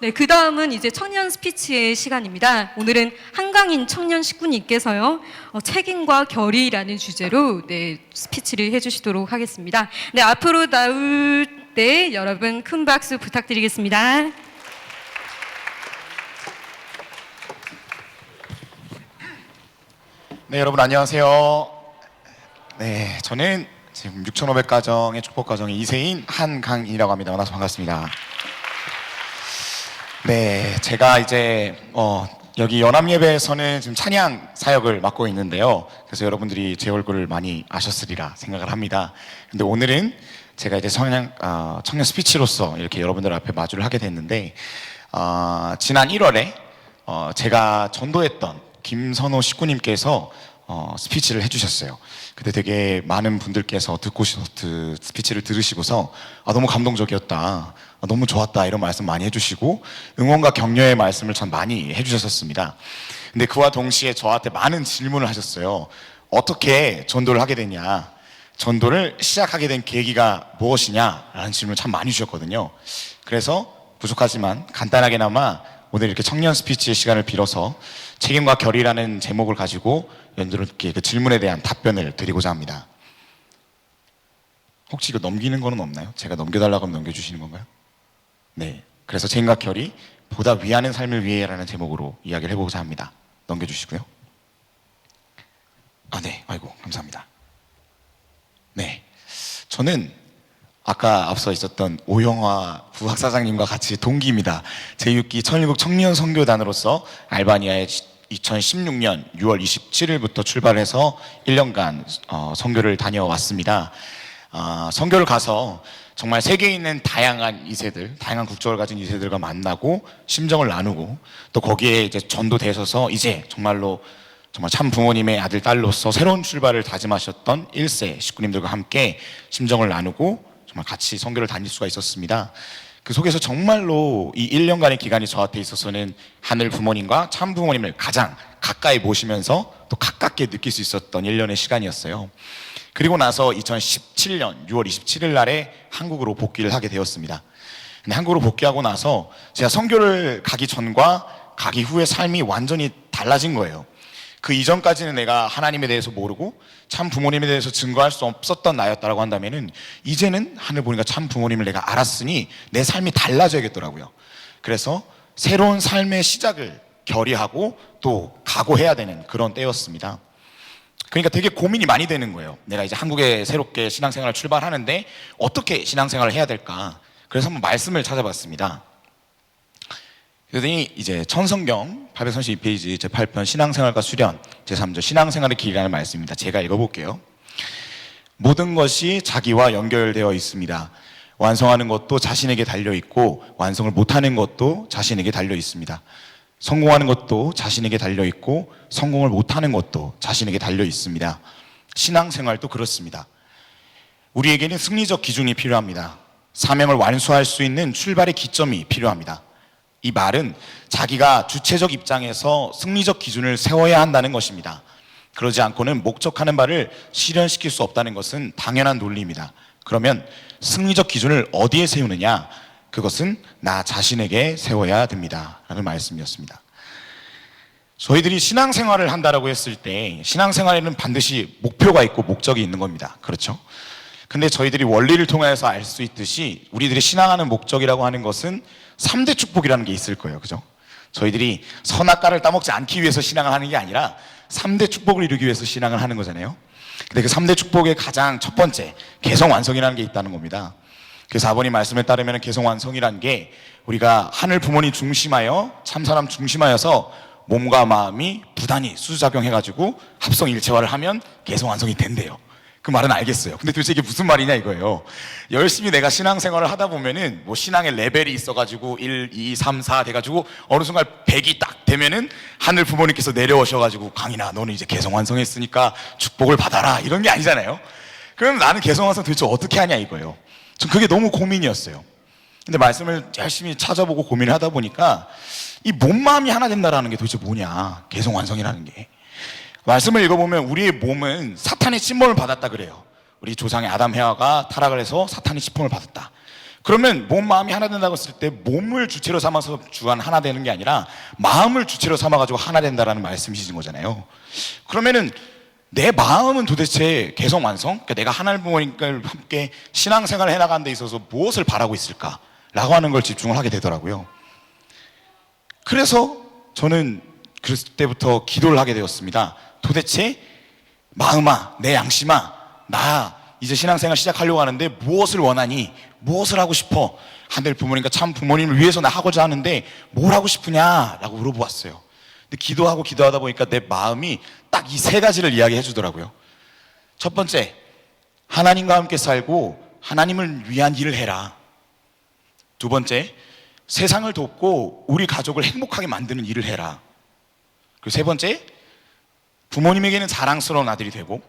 네, 그 다음은 이제 청년 스피치의 시간입니다. 오늘은 한강인 청년 식구님께서요, 책임과 결의라는 주제로 스피치를 해주시도록 하겠습니다. 네, 앞으로 나올 때 여러분 큰 박수 부탁드리겠습니다. 네, 여러분 안녕하세요. 네, 저는 지금 6,500가정의 축복가정의 2세인 한강인이라고 합니다. 만나서 반갑습니다. 네, 제가 이제 여기 연합예배에서는 지금 찬양 사역을 맡고 있는데요. 그래서 여러분들이 제 얼굴을 많이 아셨으리라 생각을 합니다. 근데 오늘은 제가 이제 청년 스피치로서 이렇게 여러분들 앞에 마주를 하게 됐는데, 지난 1월에 제가 전도했던 김선호 식구님께서 스피치를 해주셨어요. 근데 되게 많은 분들께서 스피치를 들으시고서 너무 감동적이었다, 너무 좋았다 이런 말씀 많이 해주시고 응원과 격려의 말씀을 참 많이 해주셨었습니다. 근데 그와 동시에 저한테 많은 질문을 하셨어요. 어떻게 전도를 하게 되냐, 전도를 시작하게 된 계기가 무엇이냐 라는 질문을 참 많이 주셨거든요. 그래서 부족하지만 간단하게나마 오늘 이렇게 청년 스피치의 시간을 빌어서 책임과 결의라는 제목을 가지고 여러분들께 그 질문에 대한 답변을 드리고자 합니다. 혹시 이거 넘기는 거는 없나요? 제가 넘겨달라고 하면 넘겨주시는 건가요? 네, 그래서 책임과 결의, 보다 위하는 삶을 위해라는 제목으로 이야기를 해보고자 합니다. 넘겨주시고요. 네, 아이고 감사합니다. 네, 저는 아까 앞서 있었던 오영화 부학사장님과 같이 동기입니다. 제6기 천일국 청년 선교단으로서 알바니아에 2016년 6월 27일부터 출발해서 1년간 선교를 다녀왔습니다. 선교를 가서 정말 세계에 있는 다양한 2세들, 다양한 국적을 가진 2세들과 만나고 심정을 나누고, 또 거기에 이제 전도되셔서 이제 정말 참 부모님의 아들, 딸로서 새로운 출발을 다짐하셨던 1세 식구님들과 함께 심정을 나누고 정말 같이 선교를 다닐 수가 있었습니다. 그 속에서 정말로 이 1년간의 기간이 저한테 있어서는 하늘 부모님과 참 부모님을 가장 가까이 모시면서 또 가깝게 느낄 수 있었던 1년의 시간이었어요. 그리고 나서 2017년 6월 27일 날에 한국으로 복귀를 하게 되었습니다. 근데 한국으로 복귀하고 나서 제가 선교를 가기 전과 가기 후의 삶이 완전히 달라진 거예요. 그 이전까지는 내가 하나님에 대해서 모르고 참 부모님에 대해서 증거할 수 없었던 나였다라고 한다면은, 이제는 하늘 보니까 참 부모님을 내가 알았으니 내 삶이 달라져야겠더라고요. 그래서 새로운 삶의 시작을 결의하고 또 각오해야 되는 그런 때였습니다. 그러니까 되게 고민이 많이 되는 거예요. 내가 이제 한국에 새롭게 신앙생활을 출발하는데 어떻게 신앙생활을 해야 될까? 그래서 한번 말씀을 찾아봤습니다. 그러더니 이제 천성경 832페이지 제8편 신앙생활과 수련 제3절 신앙생활의 길이라는 말씀입니다. 제가 읽어볼게요. 모든 것이 자기와 연결되어 있습니다. 완성하는 것도 자신에게 달려있고 완성을 못하는 것도 자신에게 달려있습니다. 성공하는 것도 자신에게 달려있고 성공을 못하는 것도 자신에게 달려있습니다. 신앙생활도 그렇습니다. 우리에게는 승리적 기준이 필요합니다. 사명을 완수할 수 있는 출발의 기점이 필요합니다. 이 말은 자기가 주체적 입장에서 승리적 기준을 세워야 한다는 것입니다. 그러지 않고는 목적하는 바를 실현시킬 수 없다는 것은 당연한 논리입니다. 그러면 승리적 기준을 어디에 세우느냐? 그것은 나 자신에게 세워야 됩니다 라는 말씀이었습니다. 저희들이 신앙생활을 한다라고 했을 때 신앙생활에는 반드시 목표가 있고 목적이 있는 겁니다. 그렇죠? 근데 저희들이 원리를 통해서 알 수 있듯이 우리들이 신앙하는 목적이라고 하는 것은 3대 축복이라는 게 있을 거예요. 그죠? 저희들이 선악과를 따먹지 않기 위해서 신앙을 하는 게 아니라 3대 축복을 이루기 위해서 신앙을 하는 거잖아요. 근데 그 3대 축복의 가장 첫 번째, 개성완성이라는 게 있다는 겁니다. 그래서 아버님 말씀에 따르면 개성완성이라는 게 우리가 하늘 부모님 중심하여 참사람 중심하여서 몸과 마음이 부단히 수작용해가지고 합성일체화를 하면 개성완성이 된대요. 그 말은 알겠어요. 근데 도대체 이게 무슨 말이냐 이거예요. 열심히 내가 신앙생활을 하다 보면은 뭐 신앙의 레벨이 있어가지고 1, 2, 3, 4 돼가지고 어느 순간 100이 딱 되면은 하늘 부모님께서 내려오셔가지고 강인아 너는 이제 개성완성했으니까 축복을 받아라 이런 게 아니잖아요. 그럼 나는 개성완성 도대체 어떻게 하냐 이거예요. 전 그게 너무 고민이었어요. 근데 말씀을 열심히 찾아보고 고민을 하다 보니까 이 몸마음이 하나 된다라는 게 도대체 뭐냐, 개성완성이라는 게. 말씀을 읽어보면 우리의 몸은 사탄의 침범을 받았다 그래요. 우리 조상의 아담 해와가 타락을 해서 사탄의 침범을 받았다. 그러면 몸, 마음이 하나 된다고 했을 때 몸을 주체로 삼아서 주간 하나 되는 게 아니라 마음을 주체로 삼아가지고 하나 된다라는 말씀이신 거잖아요. 그러면은 내 마음은 도대체 개성 완성? 그러니까 내가 하나님 부모님과 함께 신앙생활을 해나가는 데 있어서 무엇을 바라고 있을까? 라고 하는 걸 집중을 하게 되더라고요. 그래서 저는 그때부터 기도를 하게 되었습니다. 도대체 마음아, 내 양심아, 나 이제 신앙생활 시작하려고 하는데 무엇을 원하니? 무엇을 하고 싶어? 하늘 부모님과 참 부모님을 위해서 나 하고자 하는데 뭘 하고 싶으냐? 라고 물어보았어요. 근데 기도하고 기도하다 보니까 내 마음이 딱 이 세 가지를 이야기해 주더라고요. 첫 번째, 하나님과 함께 살고 하나님을 위한 일을 해라. 두 번째, 세상을 돕고 우리 가족을 행복하게 만드는 일을 해라. 그리고 세 번째, 부모님에게는 자랑스러운 아들이 되고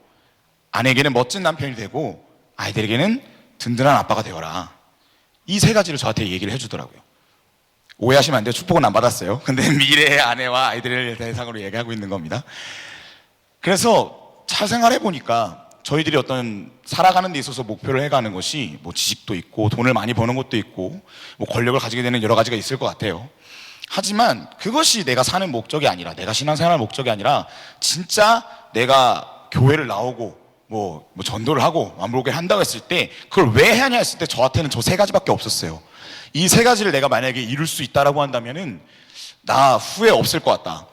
아내에게는 멋진 남편이 되고 아이들에게는 든든한 아빠가 되어라. 이 세 가지를 저한테 얘기를 해주더라고요. 오해하시면 안 돼요. 축복은 안 받았어요. 근데 미래의 아내와 아이들을 대상으로 얘기하고 있는 겁니다. 그래서 잘 생각해 보니까 저희들이 어떤 살아가는 데 있어서 목표를 해가는 것이 뭐 지식도 있고 돈을 많이 버는 것도 있고 뭐 권력을 가지게 되는 여러 가지가 있을 것 같아요. 하지만 그것이 내가 사는 목적이 아니라, 내가 신앙생활 목적이 아니라 진짜 내가 교회를 나오고 뭐 전도를 하고 완복을 한다고 했을 때 그걸 왜 하냐 했을 때 저한테는 저 세 가지밖에 없었어요. 이 세 가지를 내가 만약에 이룰 수 있다라고 한다면은 나 후회 없을 것 같다.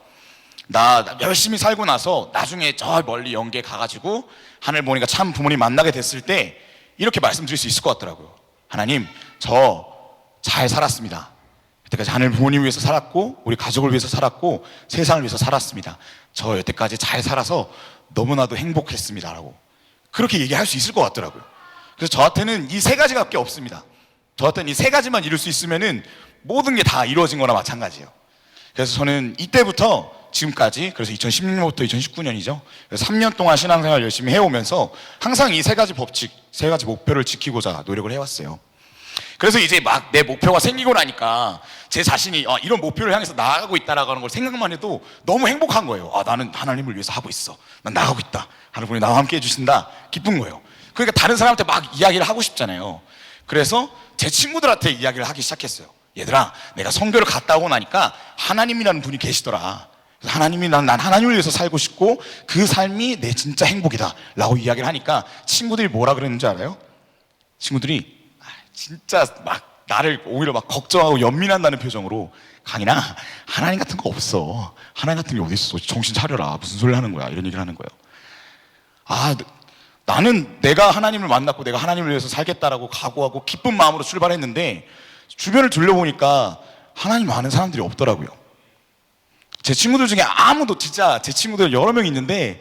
나 열심히 살고 나서 나중에 저 멀리 영계 가가지고 하늘 보니까 참 부모님 만나게 됐을 때 이렇게 말씀드릴 수 있을 것 같더라고요. 하나님, 저 잘 살았습니다. 그때까지 하늘 부모님 위해서 살았고 우리 가족을 위해서 살았고 세상을 위해서 살았습니다. 저 여태까지 잘 살아서 너무나도 행복했습니다라고 그렇게 얘기할 수 있을 것 같더라고요. 그래서 저한테는 이 세 가지밖에 없습니다. 저한테는 이 세 가지만 이룰 수 있으면은 모든 게 다 이루어진 거나 마찬가지예요. 그래서 저는 이때부터 지금까지, 그래서 2016년부터 2019년이죠. 3년 동안 신앙생활 열심히 해오면서 항상 이 세 가지 법칙, 세 가지 목표를 지키고자 노력을 해왔어요. 그래서 이제 막 내 목표가 생기고 나니까 제 자신이 이런 목표를 향해서 나아가고 있다라고 하는 걸 생각만 해도 너무 행복한 거예요. 나는 하나님을 위해서 하고 있어. 난 나가고 있다. 하나님이 나와 함께 해주신다. 기쁜 거예요. 그러니까 다른 사람한테 막 이야기를 하고 싶잖아요. 그래서 제 친구들한테 이야기를 하기 시작했어요. 얘들아, 내가 선교를 갔다 오고 나니까 하나님이라는 분이 계시더라. 그래서 하나님이 난 하나님을 위해서 살고 싶고 그 삶이 내 진짜 행복이다 라고 이야기를 하니까 친구들이 뭐라 그랬는지 알아요? 친구들이 진짜 막 나를 오히려 막 걱정하고 연민한다는 표정으로, 강인아, 하나님 같은 거 없어. 하나님 같은 게 어디 있어. 정신 차려라. 무슨 소리를 하는 거야. 이런 얘기를 하는 거예요. 나는 내가 하나님을 만났고 내가 하나님을 위해서 살겠다라고 각오하고 기쁜 마음으로 출발했는데 주변을 둘러보니까 하나님 아는 사람들이 없더라고요. 제 친구들 중에 아무도, 진짜 제 친구들 여러 명 있는데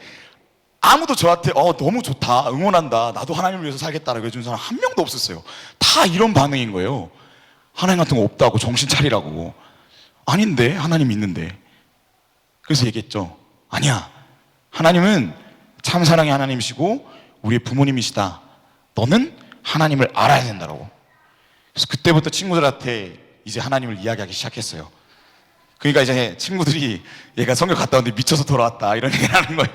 아무도 저한테 너무 좋다, 응원한다, 나도 하나님을 위해서 살겠다라고 해준 사람 한 명도 없었어요. 다 이런 반응인 거예요. 하나님 같은 거 없다고, 정신 차리라고. 아닌데, 하나님 있는데. 그래서 얘기했죠. 아니야, 하나님은 참 사랑의 하나님이시고 우리의 부모님이시다. 너는 하나님을 알아야 된다라고. 그래서 그때부터 친구들한테 이제 하나님을 이야기하기 시작했어요. 그러니까 이제 친구들이 얘가 선교 갔다 왔는데 미쳐서 돌아왔다 이런 얘기를 하는 거예요.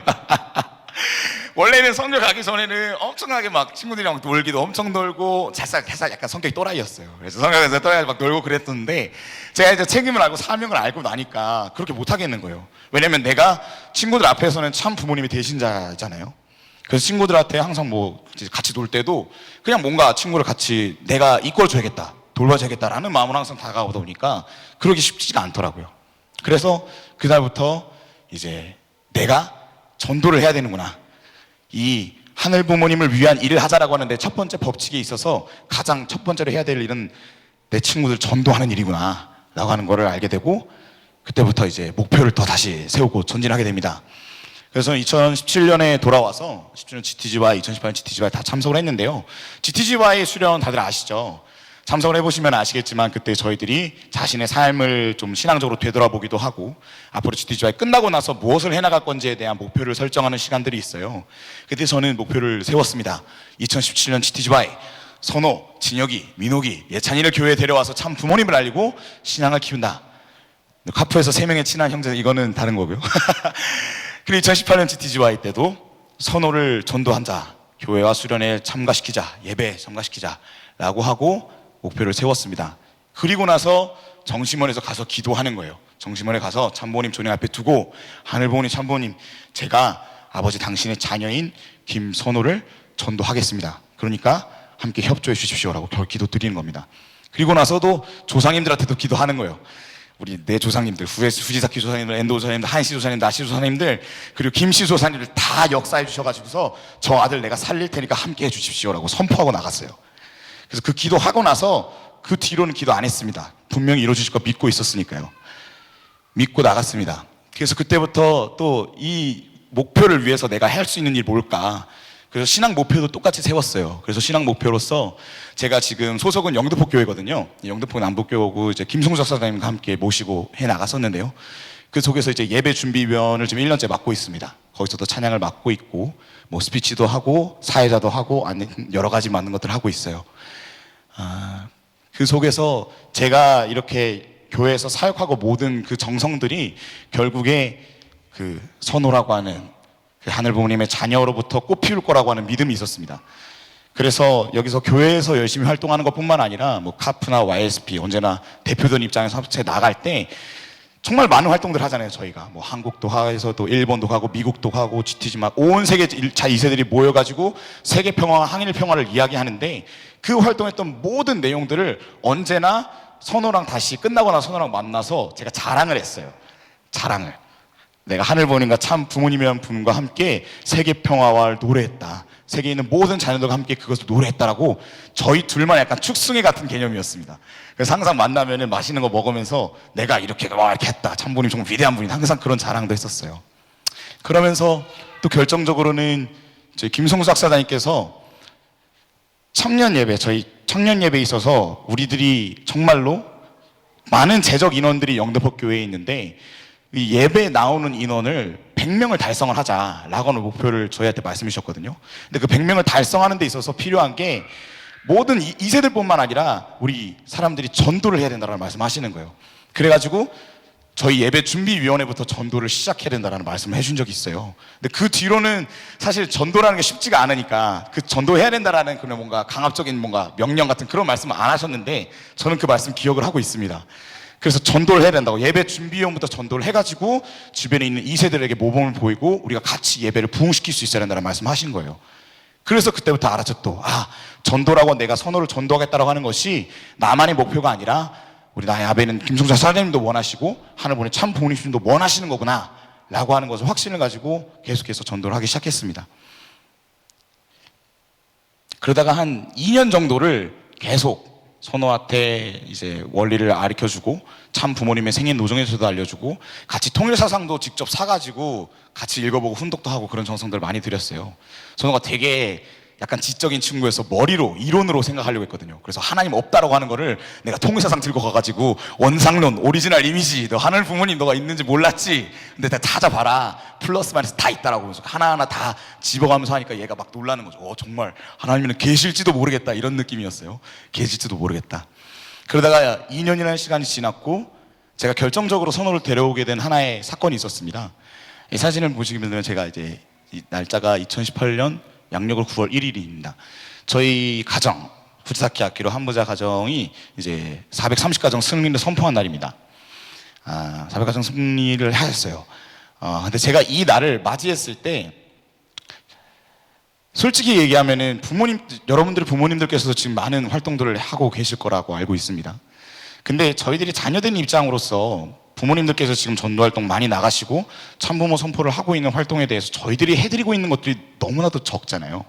원래는 선교 가기 전에는 엄청나게 막 친구들이랑 놀기도 엄청 놀고 살짝 약간 성격이 또라이였어요. 그래서 선교 가서 또라이 막 놀고 그랬었는데 제가 이제 책임을 알고 사명을 알고 나니까 그렇게 못 하겠는 거예요. 왜냐면 내가 친구들 앞에서는 참 부모님이 대신자잖아요. 그래서 친구들한테 항상 뭐 이제 같이 놀 때도 그냥 뭔가 친구를 같이 내가 이끌어줘야겠다, 돌봐줘야겠다라는 마음으로 항상 다가오다 보니까 그러기 쉽지가 않더라고요. 그래서 그날부터 이제 내가 전도를 해야 되는구나, 이 하늘 부모님을 위한 일을 하자라고 하는데 첫 번째 법칙에 있어서 가장 첫 번째로 해야 될 일은 내 친구들 전도하는 일이구나 라고 하는 거를 알게 되고 그때부터 이제 목표를 더 다시 세우고 전진하게 됩니다. 그래서 2017년에 돌아와서 17년 GTGY, 2018년 GTGY 다 참석을 했는데요. GTGY 수련 다들 아시죠? 참석을 해보시면 아시겠지만 그때 저희들이 자신의 삶을 좀 신앙적으로 되돌아보기도 하고 앞으로 GTGY 끝나고 나서 무엇을 해나갈 건지에 대한 목표를 설정하는 시간들이 있어요. 그때 저는 목표를 세웠습니다. 2017년 GTGY 선호, 진혁이, 민옥이, 예찬이를 교회에 데려와서 참 부모님을 알리고 신앙을 키운다. 카푸에서 3명의 친한 형제, 이거는 다른 거고요. 그리고 2018년 GTGY 때도 선호를 전도한 자, 교회와 수련회에 참가시키자, 예배에 참가시키자 라고 하고 목표를 세웠습니다. 그리고 나서 정심원에서 가서 기도하는 거예요. 정심원에 가서 참부모님 조령 앞에 두고 하늘 보니 참부모님, 제가 아버지 당신의 자녀인 김선호를 전도하겠습니다. 그러니까 함께 협조해 주십시오라고 기도 드리는 겁니다. 그리고 나서도 조상님들한테도 기도하는 거예요. 우리 내 조상님들, 후지사키 조상님들, 엔도 조상님들, 한시 조상님들, 나시 조상님들, 그리고 김씨 조상님들 다 역사해 주셔가지고서 저 아들 내가 살릴 테니까 함께 해주십시오라고 선포하고 나갔어요. 그래서 그 기도하고 나서 그 뒤로는 기도 안 했습니다. 분명히 이루어주실 거 믿고 있었으니까요. 믿고 나갔습니다. 그래서 그때부터 또 이 목표를 위해서 내가 할 수 있는 일이 뭘까? 그래서 신앙 목표도 똑같이 세웠어요. 그래서 신앙 목표로서 제가 지금 소속은 영등포 교회거든요. 영등포 남북교구 이제 김성수 사장님과 함께 모시고 해 나갔었는데요. 그 속에서 이제 예배 준비위원을 지금 1년째 맡고 있습니다. 거기서도 찬양을 맡고 있고, 뭐 스피치도 하고, 사회자도 하고, 여러 가지 많은 것들을 하고 있어요. 그 속에서 제가 이렇게 교회에서 사역하고 모든 그 정성들이 결국에 그 선호라고 하는 그 하늘 부모님의 자녀로부터 꽃피울 거라고 하는 믿음이 있었습니다. 그래서 여기서 교회에서 열심히 활동하는 것뿐만 아니라 뭐 카프나 YSP 언제나 대표된 입장에서 합체 나갈 때 정말 많은 활동들 하잖아요. 저희가 뭐 한국도 해서도 일본도 가고 미국도 가고 GTG 막 온 세계 2세들이 모여가지고 세계 평화와 항일 평화를 이야기하는데 그 활동했던 모든 내용들을 언제나 선호랑 다시 끝나고 나서 선호랑 만나서 제가 자랑을 했어요. 자랑을. 내가 하늘 부모님과 참 부모님이라는 분과 함께 세계 평화를 노래했다. 세계에 있는 모든 자녀들과 함께 그것을 노래했다라고 저희 둘만 약간 축승회 같은 개념이었습니다. 그래서 항상 만나면은 맛있는 거 먹으면서 내가 이렇게 했다. 참 부모님 정말 위대한 분이 항상 그런 자랑도 했었어요. 그러면서 또 결정적으로는 저희 김성수 학사장님께서 청년 예배, 저희 청년 예배에 있어서 우리들이 정말로 많은 재적 인원들이 영등포 교회에 있는데 이 예배에 나오는 인원을 100명을 달성을 하자라고 하는 목표를 저희한테 말씀해 주셨거든요. 근데 그 100명을 달성하는 데 있어서 필요한 게 모든 2세들뿐만 아니라 우리 사람들이 전도를 해야 된다는 말씀하시는 거예요. 그래가지고 저희 예배 준비위원회부터 전도를 시작해야 된다는 말씀을 해준 적이 있어요. 근데 그 뒤로는 사실 전도라는 게 쉽지가 않으니까 그 전도해야 된다라는 그런 뭔가 강압적인 뭔가 명령 같은 그런 말씀을 안 하셨는데 저는 그 말씀 기억을 하고 있습니다. 그래서 전도를 해야 된다고 예배 준비위원부터 전도를 해가지고 주변에 있는 2세들에게 모범을 보이고 우리가 같이 예배를 부흥시킬 수 있어야 된다는 말씀을 하신 거예요. 그래서 그때부터 알았죠. 또 전도라고 내가 선호를 전도하겠다라고 하는 것이 나만의 목표가 아니라 우리 나의 아베는 김성자 사장님도 원하시고 하늘보니 참 부모님도 원하시는 거구나 라고 하는 것을 확신을 가지고 계속해서 전도를 하기 시작했습니다. 그러다가 한 2년 정도를 계속 선호한테 이제 원리를 가르쳐주고 참 부모님의 생인 노정에서도 알려주고 같이 통일사상도 직접 사가지고 같이 읽어보고 훈독도 하고 그런 정성들을 많이 드렸어요. 선호가 되게 약간 지적인 친구여서 머리로 이론으로 생각하려고 했거든요. 그래서 하나님 없다라고 하는 거를 내가 통일사상 들고 가가지고 원상론, 오리지널 이미지, 너 하늘 부모님 너가 있는지 몰랐지? 근데 다 찾아봐라. 플러스 마이너스 다 있다라고. 그래서 하나하나 다 집어가면서 하니까 얘가 막 놀라는 거죠. 정말 하나님은 계실지도 모르겠다 이런 느낌이었어요. 계실지도 모르겠다. 그러다가 2년이라는 시간이 지났고 제가 결정적으로 선호를 데려오게 된 하나의 사건이 있었습니다. 이 사진을 보시게 되면 제가 이제 이 날짜가 2018년 양력으로 9월 1일입니다. 저희 가정, 후지사키 아키로 한부자 가정이 이제 430가정 승리를 선포한 날입니다. 400가정 승리를 하셨어요. 근데 제가 이 날을 맞이했을 때 솔직히 얘기하면은 여러분들의 부모님들께서도 지금 많은 활동들을 하고 계실 거라고 알고 있습니다. 근데 저희들이 자녀된 입장으로서 부모님들께서 지금 전도활동 많이 나가시고 참부모 선포를 하고 있는 활동에 대해서 저희들이 해드리고 있는 것들이 너무나도 적잖아요.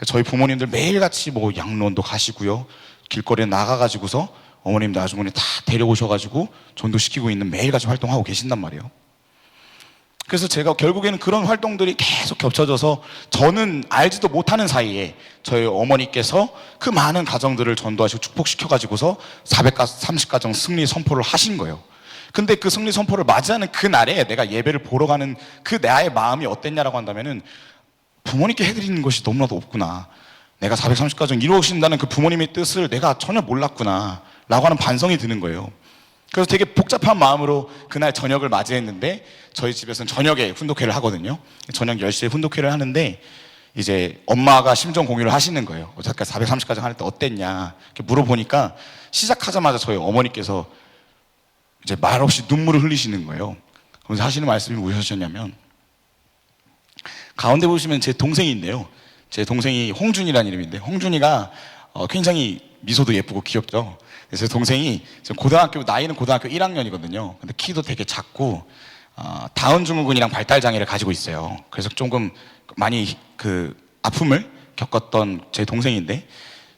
저희 부모님들 매일같이 뭐 양론도 가시고요, 길거리에 나가가지고서 어머님들 아주머니 다 데려오셔가지고 전도시키고 있는 매일같이 활동하고 계신단 말이에요. 그래서 제가 결국에는 그런 활동들이 계속 겹쳐져서 저는 알지도 못하는 사이에 저희 어머니께서 그 많은 가정들을 전도하시고 축복시켜가지고서 430가정 승리 선포를 하신 거예요. 근데 그 승리 선포를 맞이하는 그 날에 내가 예배를 보러 가는 그 나의 마음이 어땠냐라고 한다면은 부모님께 해드리는 것이 너무나도 없구나. 내가 430가정 이루어진다는 그 부모님의 뜻을 내가 전혀 몰랐구나 라고 하는 반성이 드는 거예요. 그래서 되게 복잡한 마음으로 그날 저녁을 맞이했는데 저희 집에서는 저녁에 훈독회를 하거든요. 저녁 10시에 훈독회를 하는데 이제 엄마가 심정 공유를 하시는 거예요. 어저께 430가정 할 때 어땠냐 이렇게 물어보니까 시작하자마자 저희 어머니께서 이제 말없이 눈물을 흘리시는 거예요. 그래서 하시는 말씀이 무엇이었냐면, 가운데 보시면 제 동생인데요. 제 동생이 홍준이라는 이름인데, 홍준이가 굉장히 미소도 예쁘고 귀엽죠. 제 동생이 지금 나이는 고등학교 1학년이거든요. 근데 키도 되게 작고 다운 증후군이랑 발달 장애를 가지고 있어요. 그래서 조금 많이 그 아픔을 겪었던 제 동생인데,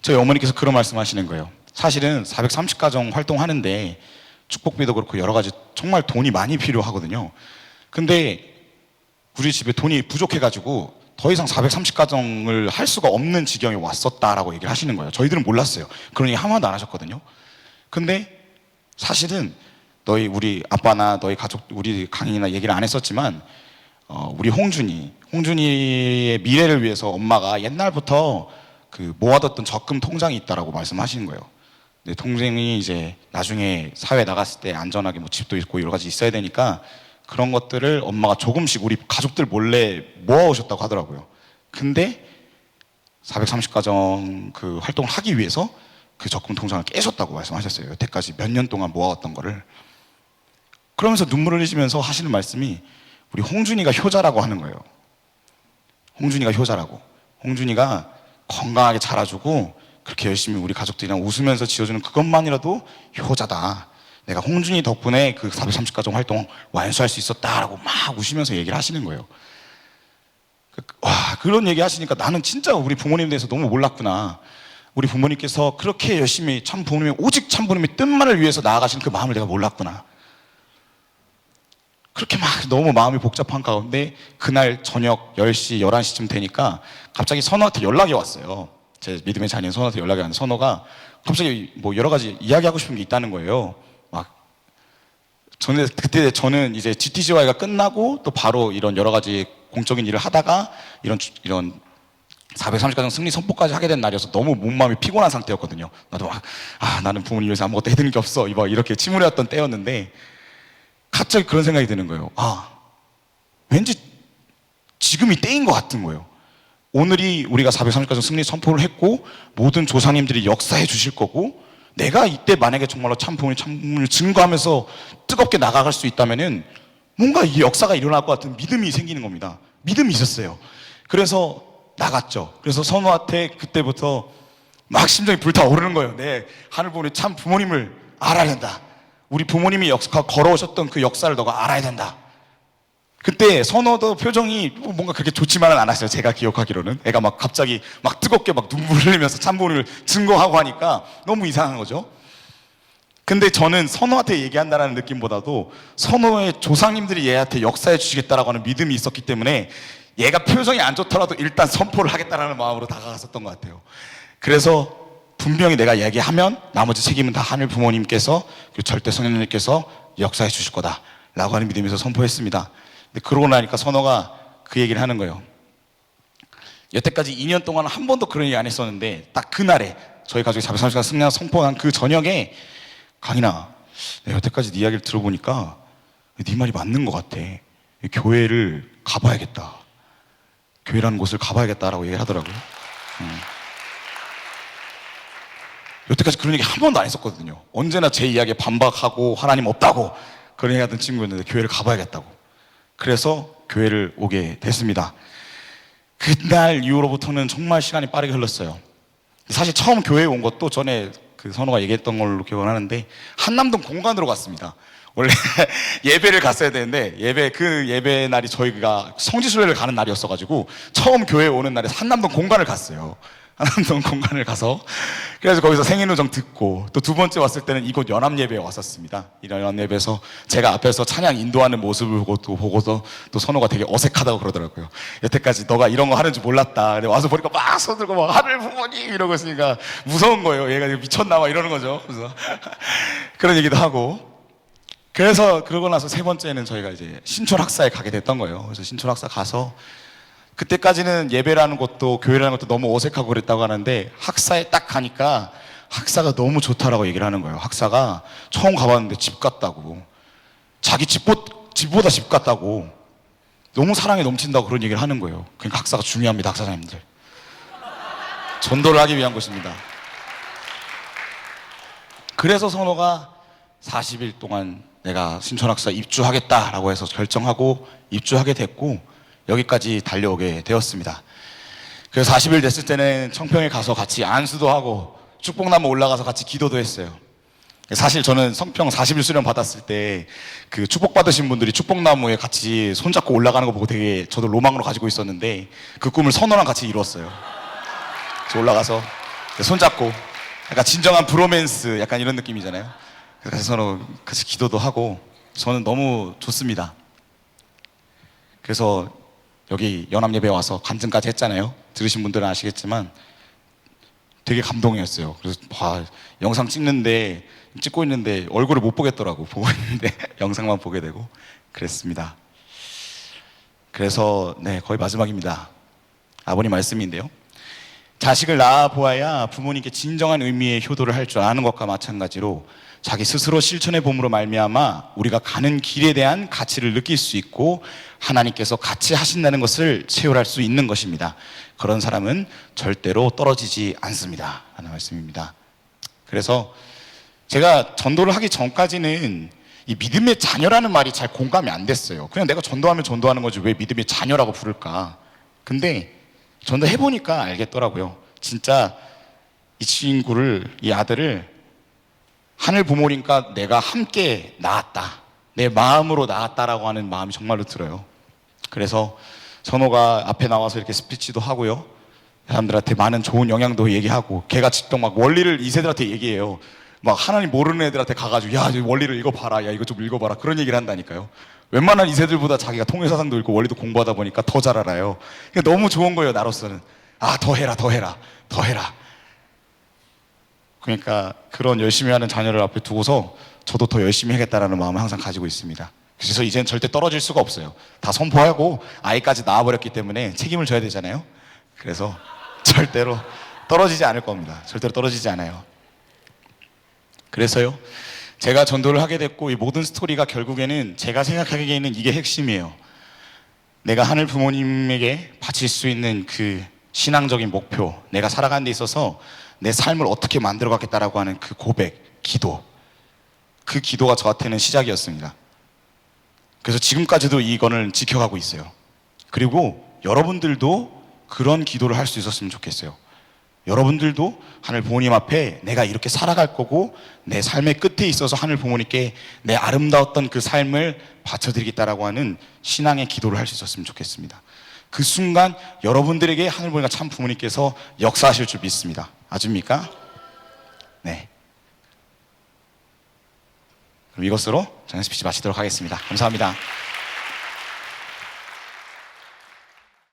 저희 어머니께서 그런 말씀하시는 거예요. 사실은 430가정 활동하는데 축복비도 그렇고 여러 가지 정말 돈이 많이 필요하거든요. 근데 우리 집에 돈이 부족해가지고 더 이상 430가정을 할 수가 없는 지경에 왔었다라고 얘기를 하시는 거예요. 저희들은 몰랐어요. 그런 얘기 한마디도 안 하셨거든요. 근데 사실은 우리 아빠나 너희 가족, 우리 강인이나 얘기를 안 했었지만 우리 홍준이의 미래를 위해서 엄마가 옛날부터 그 모아뒀던 적금 통장이 있다라고 말씀하시는 거예요. 근데 동생이 이제 나중에 사회 나갔을 때 안전하게 뭐 집도 있고 여러 가지 있어야 되니까 그런 것들을 엄마가 조금씩 우리 가족들 몰래 모아오셨다고 하더라고요. 근데 430가정 그 활동을 하기 위해서 그 적금 통장을 깨셨다고 말씀하셨어요. 여태까지 몇 년 동안 모아왔던 거를. 그러면서 눈물을 흘리시면서 하시는 말씀이 우리 홍준이가 효자라고 하는 거예요. 홍준이가 효자라고. 홍준이가 건강하게 자라주고 그렇게 열심히 우리 가족들이랑 웃으면서 지어주는 그것만이라도 효자다. 내가 홍준이 덕분에 그 430가정 활동 완수할 수 있었다라고 막 우시면서 얘기를 하시는 거예요. 와, 그런 얘기 하시니까 나는 진짜 우리 부모님에 대해서 너무 몰랐구나. 우리 부모님께서 그렇게 열심히 오직 참 부모님의 뜻만을 위해서 나아가시는 그 마음을 내가 몰랐구나. 그렇게 막 너무 마음이 복잡한 가운데 그날 저녁 10시, 11시쯤 되니까 갑자기 선호한테 연락이 왔어요. 제 믿음의 자녀인 선호한테 연락이 왔는데, 선호가 갑자기 뭐 여러 가지 이야기하고 싶은 게 있다는 거예요. 그때 저는 이제 GTGY가 끝나고 또 바로 이런 여러 가지 공적인 일을 하다가 이런 430가정 승리 선포까지 하게 된 날이어서 너무 몸마음이 피곤한 상태였거든요. 나도 나는 부모님 위해서 아무것도 해드릴 게 없어 이렇게 침울해왔던 때였는데, 갑자기 그런 생각이 드는 거예요. 왠지 지금이 때인 것 같은 거예요. 오늘이 우리가 430가정 승리 선포를 했고 모든 조상님들이 역사해 주실 거고, 내가 이때 만약에 정말로 참 부모님 참을 증거하면서 뜨겁게 나아갈 수 있다면은 뭔가 이 역사가 일어날 것 같은 믿음이 생기는 겁니다. 믿음이 있었어요. 그래서 나갔죠. 그래서 선우한테 그때부터 막 심장이 불타오르는 거예요. 내 하늘 부모님 참 부모님을 알아야 된다. 우리 부모님이 걸어오셨던 그 역사를 너가 알아야 된다. 그때 선호도 표정이 뭔가 그렇게 좋지만은 않았어요. 제가 기억하기로는. 애가 막 갑자기 막 뜨겁게 막 눈물 흘리면서 참부모님을 증거하고 하니까 너무 이상한 거죠. 근데 저는 선호한테 얘기한다는 느낌보다도 선호의 조상님들이 얘한테 역사해 주시겠다라고 하는 믿음이 있었기 때문에 얘가 표정이 안 좋더라도 일단 선포를 하겠다라는 마음으로 다가갔었던 것 같아요. 그래서 분명히 내가 얘기하면 나머지 책임은 다 하늘 부모님께서, 그 절대 성령님께서 역사해 주실 거다라고 하는 믿음에서 선포했습니다. 근데 그러고 나니까 선호가 그 얘기를 하는 거예요. 여태까지 2년 동안 한 번도 그런 얘기 안 했었는데 딱 그날에 저희 가족이 430가정 승리한 선포한 그 저녁에, 강인아, 내가 여태까지 네 이야기를 들어보니까 네 말이 맞는 것 같아. 교회를 가봐야겠다. 교회라는 곳을 가봐야겠다라고 얘기를 하더라고요. 여태까지 그런 얘기 한 번도 안 했었거든요. 언제나 제 이야기에 반박하고 하나님 없다고 그런 얘기 하던 친구였는데 교회를 가봐야겠다고. 그래서 교회를 오게 됐습니다. 그날 이후로부터는 정말 시간이 빠르게 흘렀어요. 사실 처음 교회에 온 것도 전에 그 선호가 얘기했던 걸로 기억을 하는데 한남동 공간으로 갔습니다. 원래 예배를 갔어야 되는데 예배 날이 저희가 성지순례를 가는 날이었어가지고 처음 교회에 오는 날에 한남동 공간을 갔어요. 한남동 공간을 가서 그래서 거기서 생애누정 듣고, 또 두 번째 왔을 때는 이곳 연합예배에 왔었습니다. 이런 연합예배에서 제가 앞에서 찬양 인도하는 모습을 보고서 또 선호가 되게 어색하다고 그러더라고요. 여태까지 너가 이런 거 하는 줄 몰랐다. 근데 와서 보니까 막 손들고 막 하늘 부모님 이러고 있으니까 무서운 거예요. 얘가 미쳤나 봐 이러는 거죠. 그래서 그런 얘기도 하고, 그래서 그러고 나서 세 번째는 저희가 이제 신촌학사에 가게 됐던 거예요. 그래서 신촌학사 가서 그때까지는 예배라는 것도 교회라는 것도 너무 어색하고 그랬다고 하는데, 학사에 딱 가니까 학사가 너무 좋다라고 얘기를 하는 거예요. 학사가 처음 가봤는데 집 같다고, 자기 집보다 집 같다고, 너무 사랑에 넘친다고 그런 얘기를 하는 거예요. 그러니까 학사가 중요합니다, 학사장님들. 전도를 하기 위한 것입니다. 그래서 선호가 40일 동안 내가 신촌학사 입주하겠다라고 해서 결정하고 입주하게 됐고 여기까지 달려오게 되었습니다. 그래서 40일 됐을 때는 청평에 가서 같이 안수도 하고 축복나무 올라가서 같이 기도도 했어요. 사실 저는 성평 40일 수련 받았을 때 그 축복받으신 분들이 축복나무에 같이 손잡고 올라가는 거 보고 되게 저도 로망으로 가지고 있었는데 그 꿈을 선호랑 같이 이뤘어요. 그래서 올라가서 손잡고 약간 진정한 브로맨스 약간 이런 느낌이잖아요. 그래서 서로 같이 기도도 하고 저는 너무 좋습니다. 그래서 여기 연합예배 와서 간증까지 했잖아요. 들으신 분들은 아시겠지만 되게 감동이었어요. 그래서 영상 찍고 있는데 얼굴을 못 보겠더라고. 보고 있는데 영상만 보게 되고 그랬습니다. 그래서 네, 거의 마지막입니다. 아버님 말씀인데요. 자식을 낳아 보아야 부모님께 진정한 의미의 효도를 할 줄 아는 것과 마찬가지로 자기 스스로 실천해 봄으로 말미암아 우리가 가는 길에 대한 가치를 느낄 수 있고 하나님께서 같이 하신다는 것을 체험할 수 있는 것입니다. 그런 사람은 절대로 떨어지지 않습니다. 하는 말씀입니다. 그래서 제가 전도를 하기 전까지는 이 믿음의 자녀라는 말이 잘 공감이 안 됐어요. 그냥 내가 전도하면 전도하는 거지 왜 믿음의 자녀라고 부를까? 근데 전도해보니까 알겠더라고요. 진짜 이 아들을 하늘 부모님과 내가 함께 낳았다, 내 마음으로 낳았다라고 하는 마음이 정말로 들어요. 그래서 선호가 앞에 나와서 이렇게 스피치도 하고요, 사람들한테 많은 좋은 영향도 얘기하고, 걔가 직접 막 원리를 이세들한테 얘기해요. 막 하나님 모르는 애들한테 가가지고 야 원리를 읽어봐라, 야 이거 좀 읽어봐라, 그런 얘기를 한다니까요. 웬만한 이세들보다 자기가 통일사상도 읽고 원리도 공부하다 보니까 더 잘 알아요. 그러니까 너무 좋은 거예요, 나로서는. 더 해라. 그러니까 그런 열심히 하는 자녀를 앞에 두고서 저도 더 열심히 하겠다라는 마음을 항상 가지고 있습니다. 그래서 이제는 절대 떨어질 수가 없어요. 다 선포하고 아이까지 낳아버렸기 때문에 책임을 져야 되잖아요. 그래서 절대로 떨어지지 않을 겁니다. 절대로 떨어지지 않아요. 그래서요, 제가 전도를 하게 됐고 이 모든 스토리가 결국에는 제가 생각하기에는 이게 핵심이에요. 내가 하늘 부모님에게 바칠 수 있는 그 신앙적인 목표, 내가 살아가는 데 있어서 내 삶을 어떻게 만들어 가겠다라고 하는 그 고백, 기도, 그 기도가 저한테는 시작이었습니다. 그래서 지금까지도 이거는 지켜가고 있어요. 그리고 여러분들도 그런 기도를 할 수 있었으면 좋겠어요. 여러분들도 하늘 부모님 앞에 내가 이렇게 살아갈 거고 내 삶의 끝에 있어서 하늘 부모님께 내 아름다웠던 그 삶을 바쳐드리겠다라고 하는 신앙의 기도를 할 수 있었으면 좋겠습니다. 그 순간 여러분들에게 하늘 부모님과 참 부모님께서 역사하실 줄 믿습니다. 아십니까? 네. 그럼 이것으로 저는 스피치 마치도록 하겠습니다. 감사합니다.